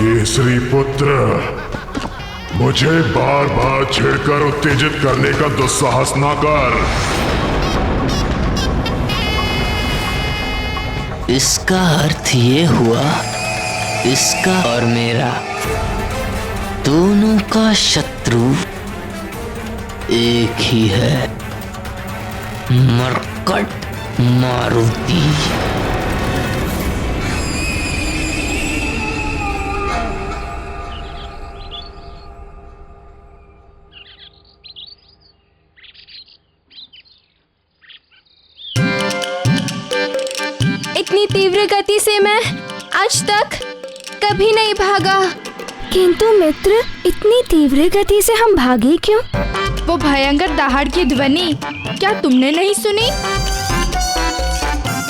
केसरी पुत्र, मुझे बार बार छेड़कर उत्तेजित करने का दुस्साहस ना कर। इसका अर्थ ये हुआ, इसका और मेरा दोनों का शत्रु एक ही है, मरकट मारुति। इतनी तीव्र गति से मैं आज तक कभी नहीं भागा। किंतु मित्र, इतनी तीव्र गति से हम भागे क्यों? वो भयंकर दहाड़ की ध्वनि क्या तुमने नहीं सुनी?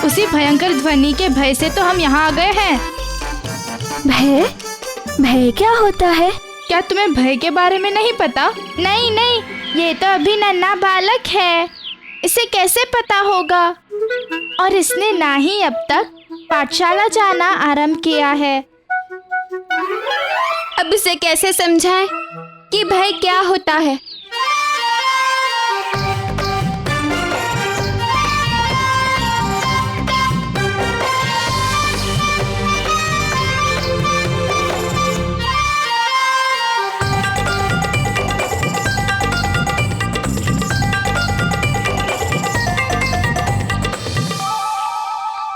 उसी भयंकर ध्वनि के भय से तो हम यहाँ आ गए हैं। भय? भय क्या होता है? क्या तुम्हें भय के बारे में नहीं पता? नहीं नहीं, ये तो अभी नन्हा बालक है, इसे कैसे पता होगा? और इसने ना ही अब तक पाठशाला जाना आरंभ किया है। अब इसे कैसे समझाएं कि भय क्या होता है?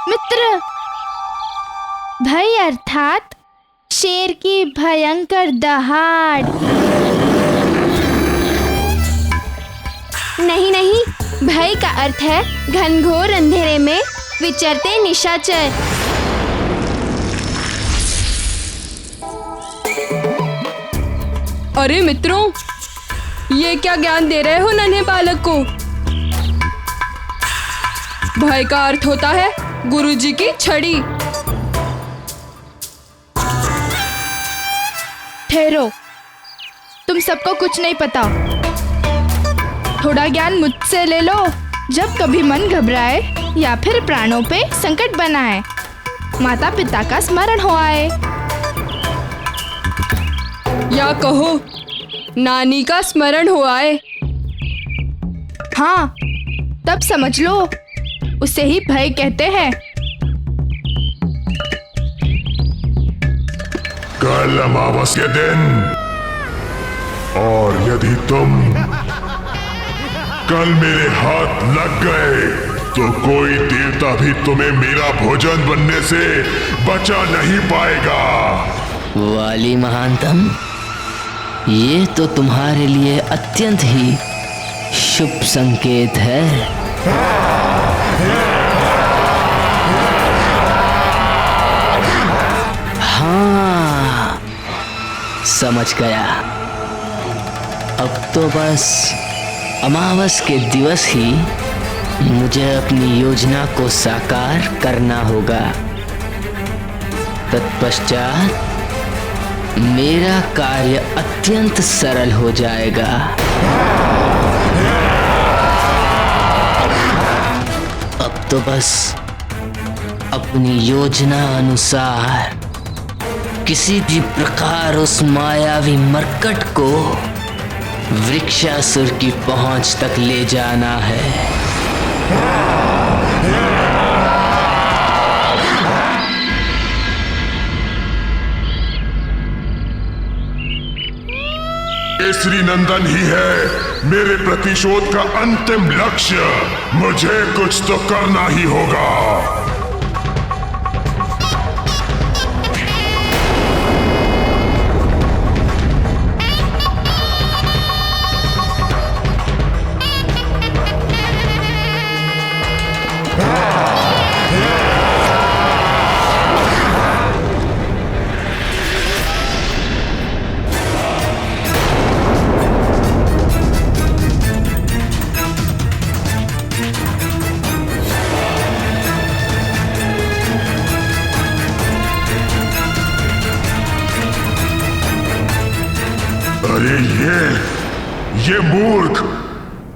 मित्र, भय अर्थात शेर की भयंकर दहाड़। नहीं नहीं, भय का अर्थ है घनघोर अंधेरे में विचरते निशाचर। अरे मित्रों, ये क्या ज्ञान दे रहे हो नन्हे बालक को? भय का अर्थ होता है गुरुजी की छड़ी। ठहरो, तुम सबको कुछ नहीं पता। थोड़ा ज्ञान मुझसे ले लो। जब कभी मन घबराए या फिर प्राणों पे संकट बनाए, माता पिता का स्मरण हो आए, या कहो नानी का स्मरण हो आए, हाँ तब समझ लो, उसे ही भय कहते हैं। कल अमावस के दिन, और यदि तुम कल मेरे हाथ लग गए तो कोई देवता भी तुम्हें मेरा भोजन बनने से बचा नहीं पाएगा। वाली महानतम, ये तो तुम्हारे लिए अत्यंत ही शुभ संकेत है। हाँ, समझ गया। अब तो बस अमावस के दिवस ही मुझे अपनी योजना को साकार करना होगा। तत्पश्चात मेरा कार्य अत्यंत सरल हो जाएगा। अब तो बस अपनी योजना अनुसार किसी भी प्रकार उस मायावी मरकट को वृक्षासुर की पहुंच तक ले जाना है। केसरी नंदन ही है मेरे प्रतिशोध का अंतिम लक्ष्य। मुझे कुछ तो करना ही होगा। अरे ये मूर्ख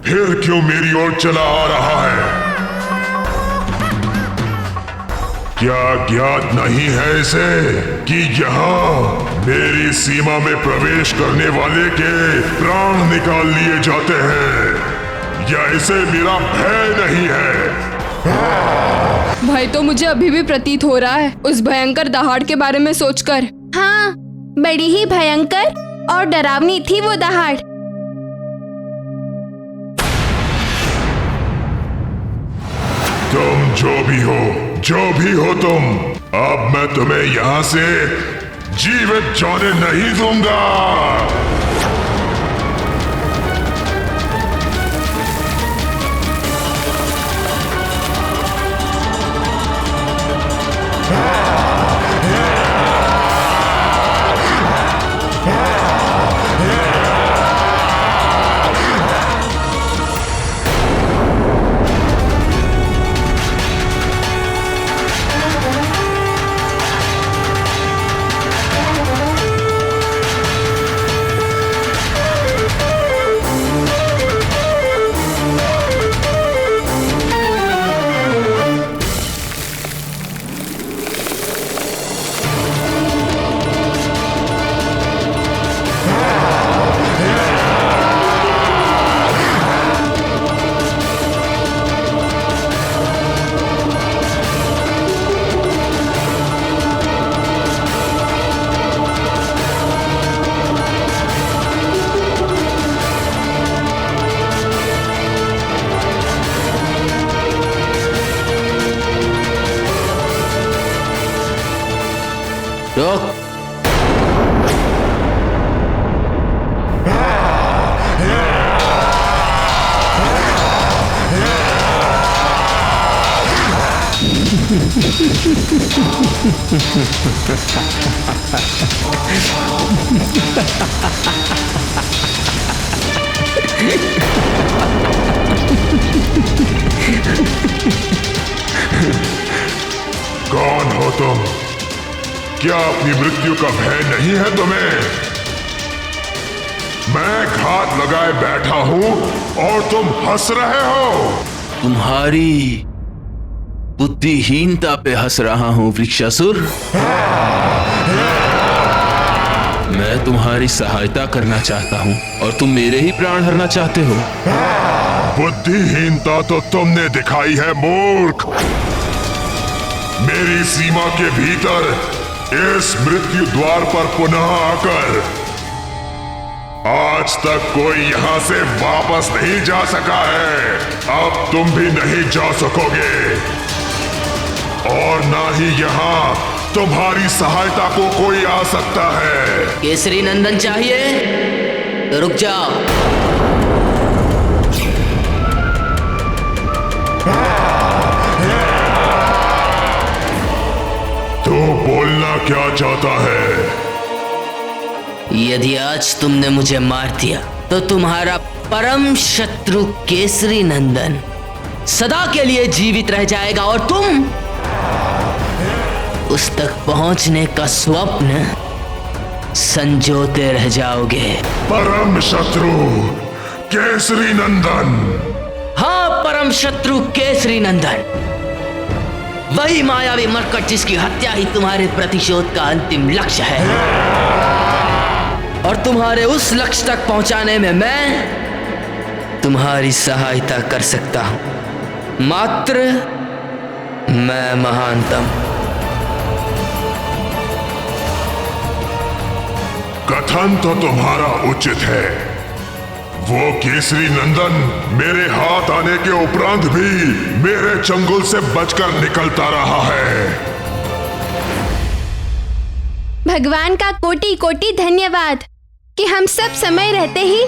फिर क्यों मेरी ओर चला आ रहा है? क्या ज्ञात नहीं है इसे कि यहाँ मेरी सीमा में प्रवेश करने वाले के प्राण निकाल लिए जाते हैं, या इसे मेरा भय नहीं है? भय तो मुझे अभी भी प्रतीत हो रहा है उस भयंकर दहाड़ के बारे में सोचकर। हाँ, बड़ी ही भयंकर और डरावनी थी वो दहाड़। तुम जो भी हो तुम, अब मैं तुम्हें यहाँ से जीवित जाने नहीं दूंगा। रोक। कौन हो तुम? क्या अपनी मृत्यु का भय नहीं है तुम्हें? मैं घात लगाए बैठा हूं और तुम हंस रहे हो। तुम्हारी बुद्धिहीनता पे हंस रहा हूं वृक्षासुर। मैं तुम्हारी सहायता करना चाहता हूं और तुम मेरे ही प्राण हरना चाहते हो। बुद्धिहीनता तो तुमने दिखाई है मूर्ख। मेरी सीमा के भीतर इस मृत्यु द्वार पर पुनः आकर आज तक कोई यहां से वापस नहीं जा सका है। अब तुम भी नहीं जा सकोगे और ना ही यहां तुम्हारी सहायता को कोई आ सकता है। केसरी नंदन चाहिए तो रुक जाओ। तू बोलना क्या चाहता है? यदि आज तुमने मुझे मार दिया तो तुम्हारा परम शत्रु केसरी नंदन सदा के लिए जीवित रह जाएगा और तुम उस तक पहुंचने का स्वप्न संजोते रह जाओगे। परम शत्रु केसरी नंदन। हाँ, परम शत्रु केसरी नंदन, वही मायावी मरकट जिसकी हत्या ही तुम्हारे प्रतिशोध का अंतिम लक्ष्य है। और तुम्हारे उस लक्ष्य तक पहुंचाने में मैं तुम्हारी सहायता कर सकता हूं। मात्र मैं महानतम। कथन तो तुम्हारा उचित है। वो केसरी नंदन मेरे हाथ आने के उपरांत भी मेरे चंगुल से बचकर निकलता रहा है। भगवान का कोटि कोटि धन्यवाद कि हम सब समय रहते ही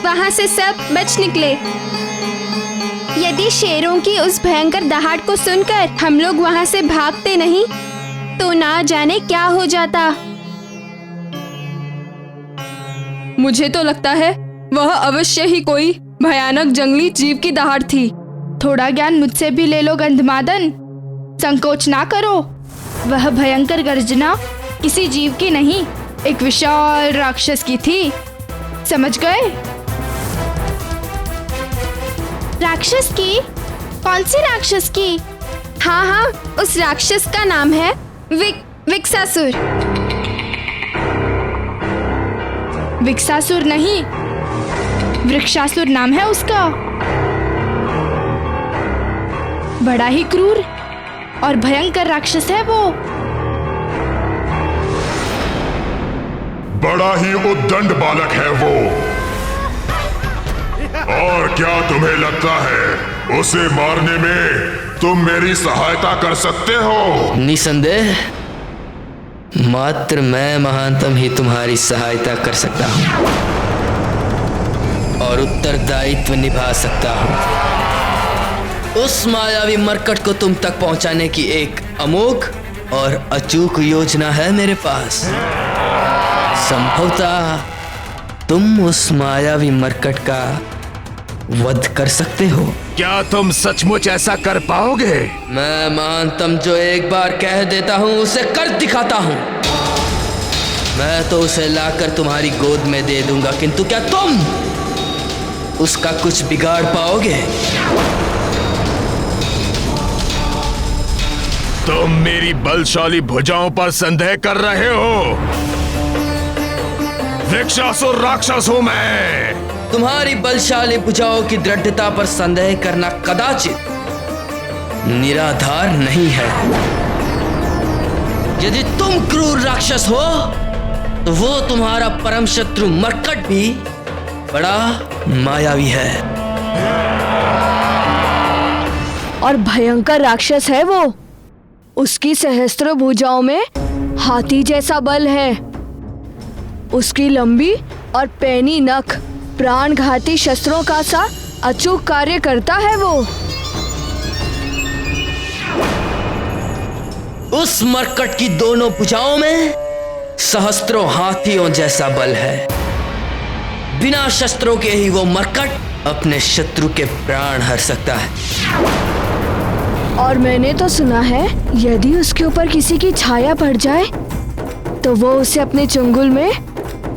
वहां से सब बच निकले। यदि शेरों की उस भयंकर दहाड़ को सुनकर हम लोग वहां से भागते नहीं तो ना जाने क्या हो जाता। मुझे तो लगता है वह अवश्य ही कोई भयानक जंगली जीव की दहाड़ थी। थोड़ा ज्ञान मुझसे भी ले लो गंधमादन, संकोच ना करो। वह भयंकर गर्जना किसी जीव की नहीं, एक विशाल राक्षस की थी। समझ गए? राक्षस की? कौन सी राक्षस की? हाँ हाँ, उस राक्षस का नाम है विक्सासुर। विक्सासुर नहीं, वृक्षासुर नाम है उसका। बड़ा ही क्रूर और भयंकर राक्षस है वो। बड़ा ही उद्दंड बालक है वो। और क्या तुम्हें लगता है उसे मारने में तुम मेरी सहायता कर सकते हो? निसंदेह मात्र मैं महानतम ही तुम्हारी सहायता कर सकता हूँ और उत्तरदायित्व निभा सकता हूँ। उस मायावी मरकट को तुम तक पहुंचाने की एक अमोघ और अचूक योजना है मेरे पास। संभवतः तुम उस मायावी मरकट का वध कर सकते हो। क्या तुम सचमुच ऐसा कर पाओगे? मैं महानतम जो एक बार कह देता हूँ उसे कर दिखाता हूँ। मैं तो उसे लाकर तुम्हारी गोद में दे दूंगा, किंतु क्या तुम उसका कुछ बिगाड़ पाओगे? तुम मेरी बलशाली भुजाओं पर संदेह कर रहे हो? वृक्षासुर राक्षस हूं मैं। तुम्हारी बलशाली भुजाओं की दृढ़ता पर संदेह करना कदाचित निराधार नहीं है। यदि तुम क्रूर राक्षस हो तो वो तुम्हारा परम शत्रु मरकट भी बड़ा मायावी है और भयंकर राक्षस है वो। उसकी सहस्त्र भुजाओं में हाथी जैसा बल है। उसकी लंबी और पैनी नख प्राणघाती शस्त्रों का सा अचूक कार्य करता है वो। उस मरकट की दोनों भुजाओं में सहस्त्रों हाथियों जैसा बल है। बिना शस्त्रों के ही वो मरकट अपने शत्रु के प्राण हर सकता है। और मैंने तो सुना है यदि उसके ऊपर किसी की छाया पड़ जाए तो वो उसे अपने चंगुल में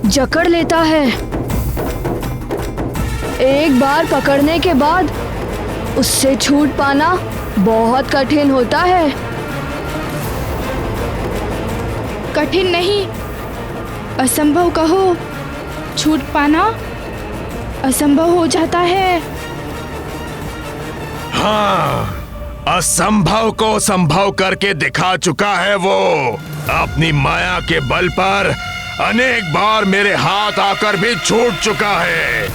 जकड़ लेता है। एक बार पकड़ने के बाद उससे छूट पाना बहुत कठिन होता है। कठिन नहीं, असंभव कहो। छूट पाना असंभव हो जाता है। हाँ, असंभव को संभव करके दिखा चुका है वो। अपनी माया के बल पर अनेक बार मेरे हाथ आकर भी छूट चुका है,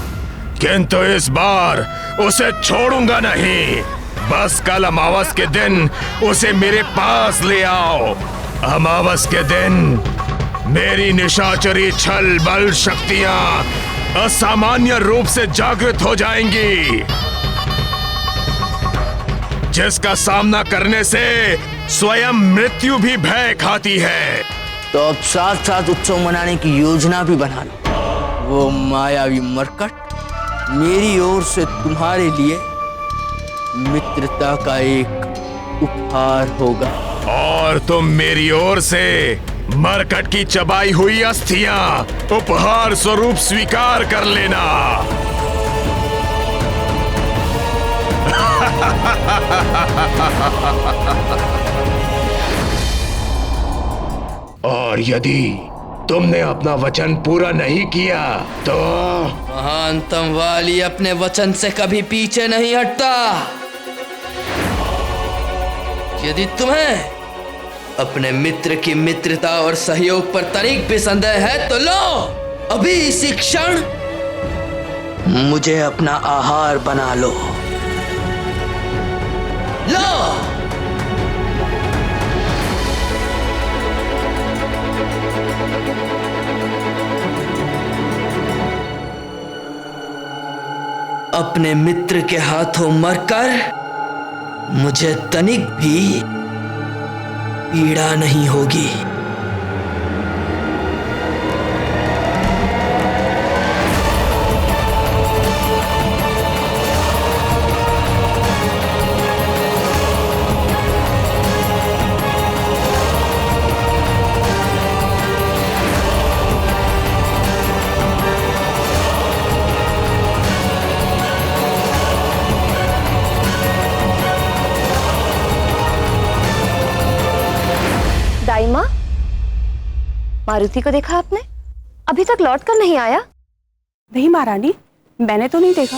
किंतु इस बार उसे छोड़ूंगा नहीं। बस कल अमावस के दिन उसे मेरे पास ले आओ। अमावस के दिन मेरी निशाचरी छल बल शक्तियां असामान्य रूप से जागृत हो जाएंगी, जिसका सामना करने से स्वयं मृत्यु भी भय खाती है। तो अब साथ साथ उत्सव मनाने की योजना भी बना लो। वो मायावी मरकट मेरी ओर से तुम्हारे लिए मित्रता का एक उपहार होगा। और तुम मेरी ओर से मरकट की चबाई हुई अस्थियां उपहार स्वरूप स्वीकार कर लेना। और यदि तुमने अपना वचन पूरा नहीं किया तो महानतम वाली अपने वचन से कभी पीछे नहीं हटता। यदि तुम्हें अपने मित्र की मित्रता और सहयोग पर तनिक भी संदेह है तो लो, अभी इसी क्षण मुझे अपना आहार बना लो। लो, अपने मित्र के हाथों मरकर मुझे तनिक भी पीड़ा नहीं होगी। मारुति को देखा आपने? अभी तक लौट कर नहीं आया। नहीं महारानी, मैंने तो नहीं देखा।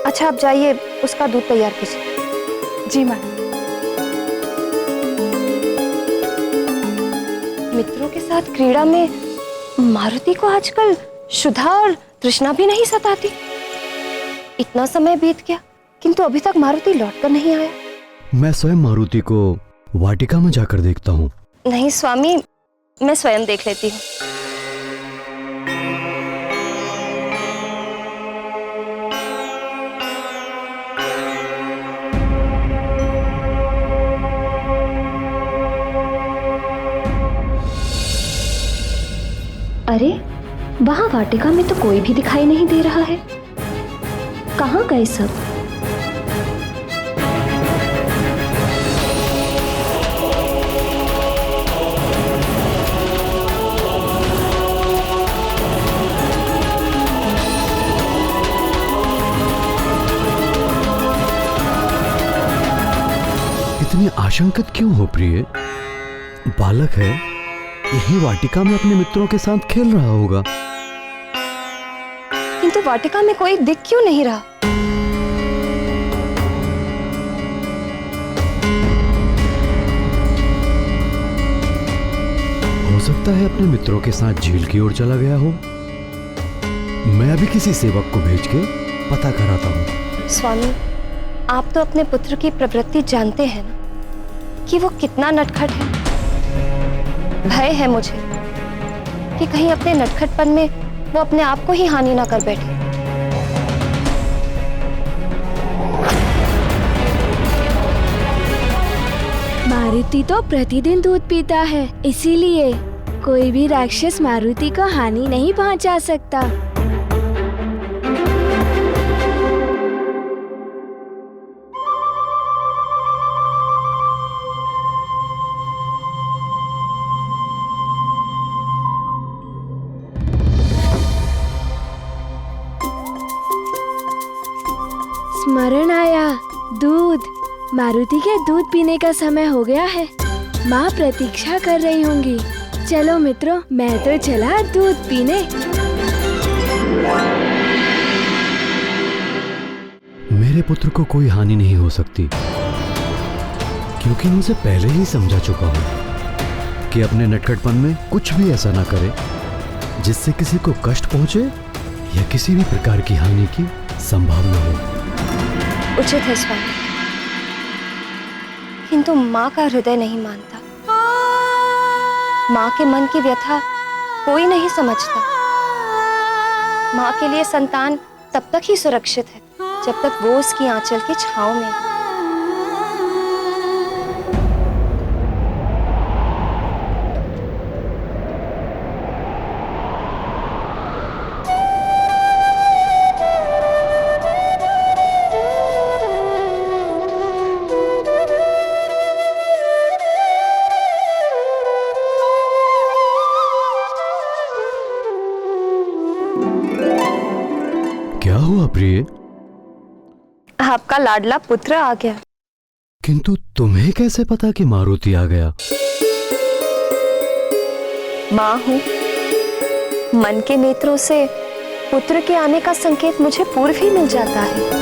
अच्छा, आप जाइए, उसका दूध तैयार कीजिए। जी महारानी। मित्रों के साथ क्रीड़ा में मारुति को आजकल शुद्धा और तृष्णा भी नहीं सताती। इतना समय बीत गया किंतु अभी तक मारुति लौटकर नहीं आया। मैं स्वयं मारुति को वाटिका में जाकर देखता हूँ। नहीं स्वामी, मैं स्वयं देख लेती हूँ। अरे, वहां वाटिका में तो कोई भी दिखाई नहीं दे रहा है। कहाँ गए सब? इतनी आशंकित क्यों हो प्रिय? बालक है, यही वाटिका में अपने मित्रों के साथ खेल रहा होगा। किंतु वाटिका में कोई दिख क्यों नहीं रहा? हो सकता है अपने मित्रों के साथ झील की ओर चला गया हो। मैं अभी किसी सेवक को भेज के पता कराता हूँ। स्वामी, आप तो अपने पुत्र की प्रवृत्ति जानते हैं ना, कि वो कितना नटखट है। भय है मुझे कि कहीं अपने नटखटपन में वो अपने आप को ही हानि ना कर बैठे। मारुति तो प्रतिदिन दूध पीता है, इसीलिए कोई भी राक्षस मारुति को हानि नहीं पहुंचा सकता। स्मरण आया, दूध। मारुति के दूध पीने का समय हो गया है। माँ प्रतीक्षा कर रही होंगी। चलो मित्रों, मैं तो चला दूध पीने। मेरे पुत्र को कोई हानि नहीं हो सकती, क्योंकि मैं उसे पहले ही समझा चुका हूँ कि अपने नटखटपन में कुछ भी ऐसा ना करे जिससे किसी को कष्ट पहुंचे या किसी भी प्रकार की हानि की संभावना हो। उचित है स्वामी, किंतु माँ का हृदय नहीं मानता। माँ के मन की व्यथा कोई नहीं समझता। माँ के लिए संतान तब तक ही सुरक्षित है जब तक वो उसकी आंचल की छांव में है। क्या हुआ प्रिय? आपका लाडला पुत्र आ गया। किंतु तुम्हें कैसे पता कि मारुति आ गया? माँ हूँ, मन के नेत्रों से पुत्र के आने का संकेत मुझे पूर्व ही मिल जाता है।